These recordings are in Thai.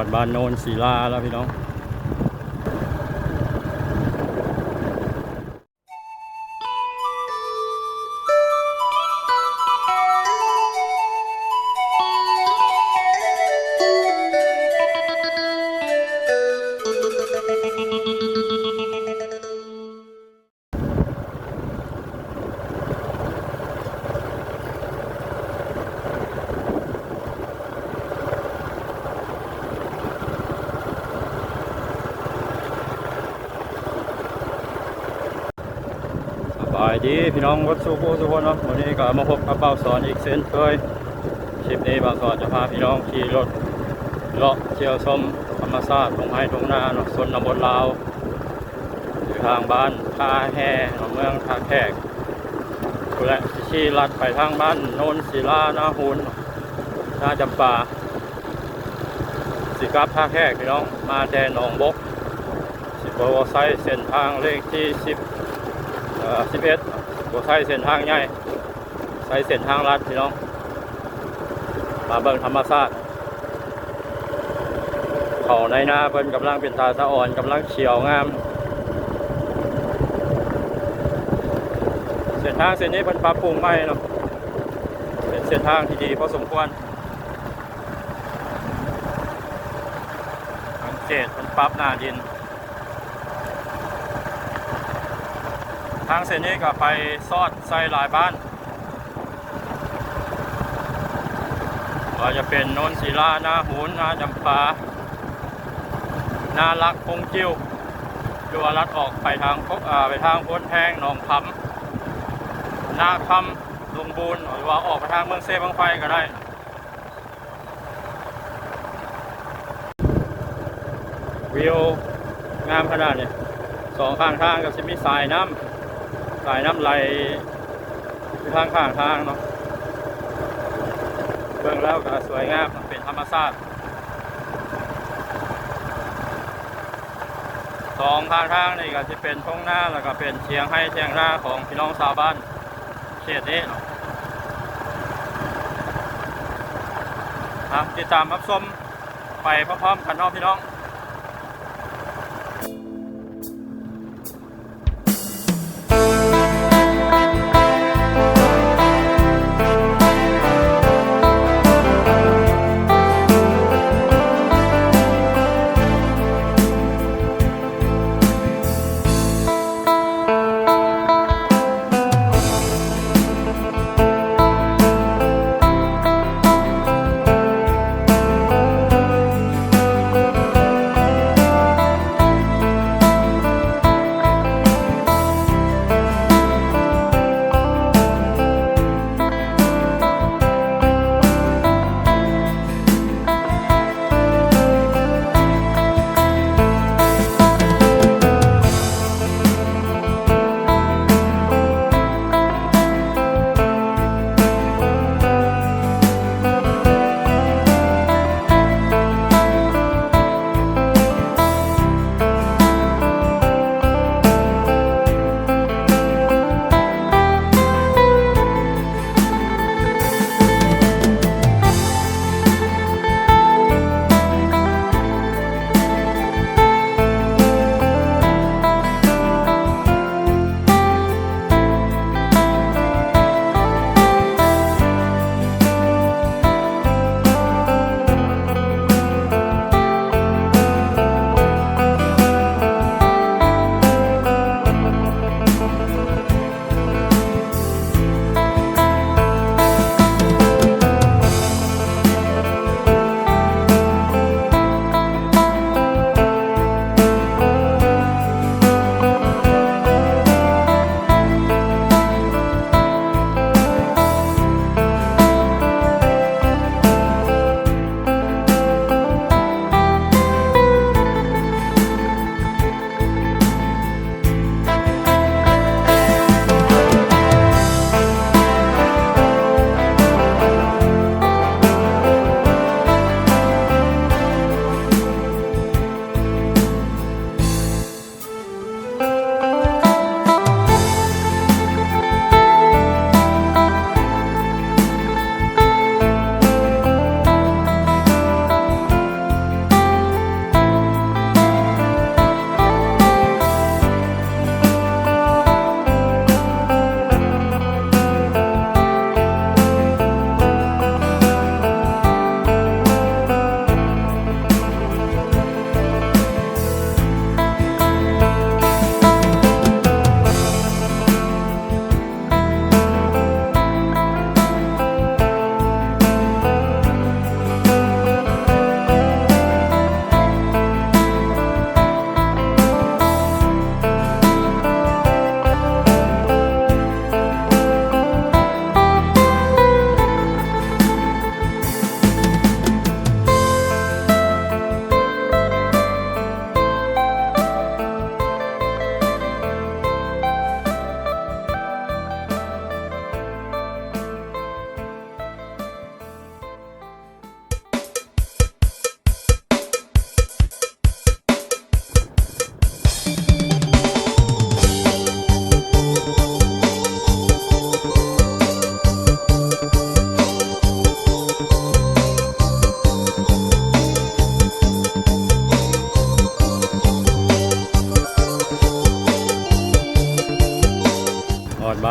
อดบ้านโนนศิลาแล้วพี่น้องสบายดีพี่น้องวัดสุโขสุขเนาะวันนี้ก็มาพบกับเบาสอนอีกเช่นเคยคลิปนี้เบาสอนจะพาพี่น้องขี่รถเลาะเที่ยวชมธรรมชาติตรงไห้ตรงนาเนาะชนบทลาวอยู่ทางบ้านท่าแห่เมืองท่าแขกและขี่ลัดไปทางบ้านโนนศิลานาหูนนาจำปาสิกับท่าแขกพี่น้องมาแต่หนองบกสิบวไซเส้นทางเลขที่11บใช้เส้นทางใหญ่ใช้เส้นทางลัดพี่น้องมาเบิ่งธรรมชาติเขาในนาเพิ่นกำลังเป็นตาสะอ่อนกำลังเขียวงามเส้นทางเส้นนี้เพิ่นปรับปรุงใหม่เนาะเป็นเส้นทางที่ดีพอสมควรสังเกตเพิ่นปรับหน้าดินทางเส้นนี้ก็ไปซอดใส่หลายบ้านก็จะเป็นโนนศิลานาหูนนาจำปานาลักพงจิ้วดูลัดออกไปทางพ้นแพงหนองคำนาคำลุงบูนหรือว่าออกไปทางเมืองเซบังไฟก็ได้วิวงามขนาดนี้สองข้างทางก็จะมีสายน้ำไหลทางข้างทางเนาะเบื้องแล้วก็สวยงามเป็นธรรมชาติสองข้างทางนี่ก็จะเป็นทุ่งนาแล้วก็เป็นเชียงให้เชียงนาของพี่น้องชาวบ้านเขตนี้เนาะติดตามรับชมไปพร้อมๆกันเนาะพี่น้อง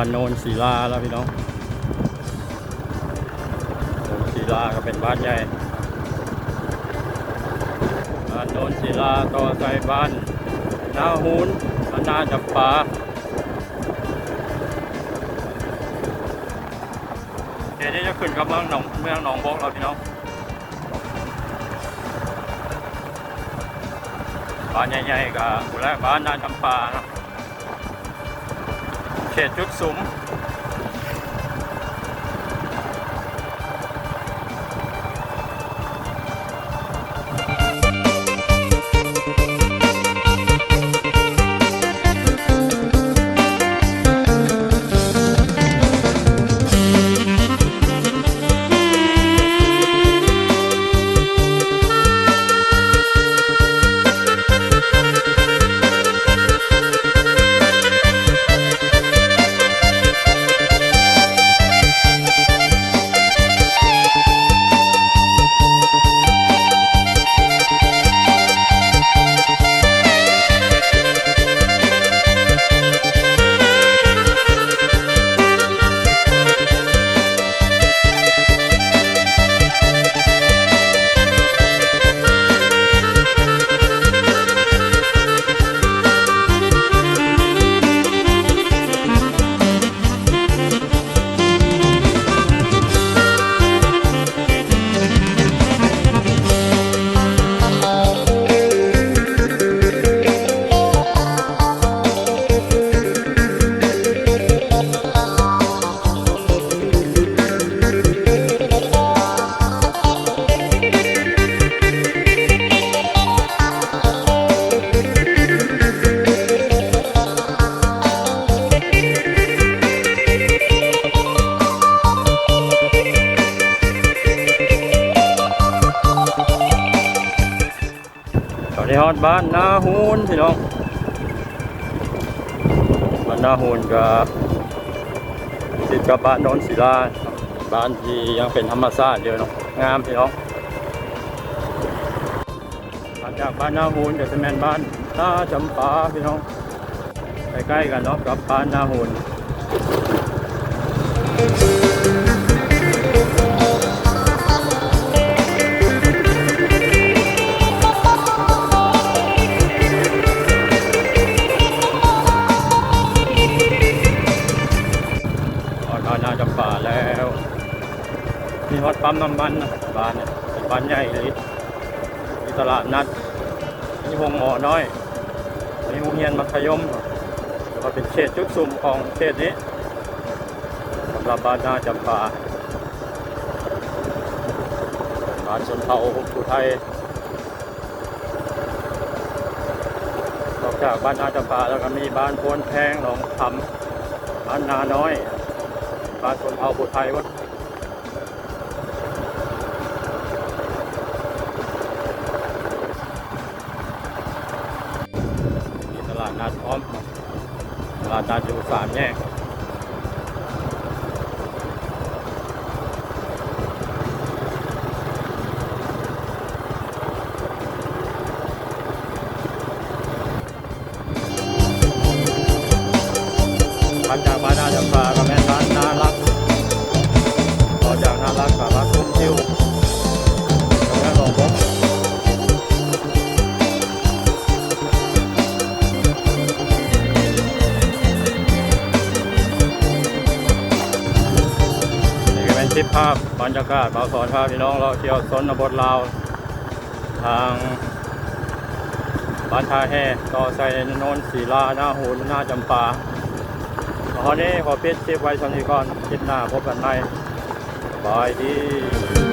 บ้านโนนศิลาแล้วพี่น้องโนนศิลาก็เป็นบ้านใหญ่บ้านโนนศิลาต่อใส่บ้านนาหูนนาจำปาเดี๋ยวนี้จะขึ้นกับเมืองหนองบกแล้วพี่น้องบ้านใหญ่ๆกับและบ้านนาจำปานะเขตจุดสุมในฮอดบ้านนาหูนพี่น้องบ้านนาหูนก็ติดกับบ้านโนนศิลาบ้านที่ยังเป็นธรรมชาติเยอะเนาะงามพี่น้องมาจากบ้านนาหูนจะเป็นบ้านนาจำปาพี่น้องใกล้ๆกันเนาะกับบ้านนาหูนนาจำปาแล้วมีฮอดปั๊มน้ำมันนะบ้านเนี่ยเป็นบ้านใหญ่เลยมีตลาดนัดมีโรงหมอน้อยมีโรงเรียนมัธยมก็เป็นเขตจุดซุ่มของเขตนี้สำหรับบ้านนาจำปาบ้านชนเผ่าผู้ไทยนอกจากบ้านนาจำปาแล้วก็มีบ้านโพนแพงหนองคำบ้านนาน้อยบ้านชนเผ่าผู้ไทยวัดมีตลาดนัดพร้อมตลาดนัดอยู่3 แยกบ้านจากบ้านนาจำปากับแม่บ้านนารักต่อจากนารักกับบ้านทุ่มทิวแม่หลวงพ่อนี่ก็เป็นคลิปภาพบรรยากาศบ่าวสอนพาพี่น้องเราเที่ยวชนบทลาวทางบ้านท่าแห่ต่อใส่โนนศิลาหน้าหูนหน้าจำปาตอนนี้ขอปิดคลิปไว้เท่านี้ก่อนคลิปหน้าพบกันใหม่บายดี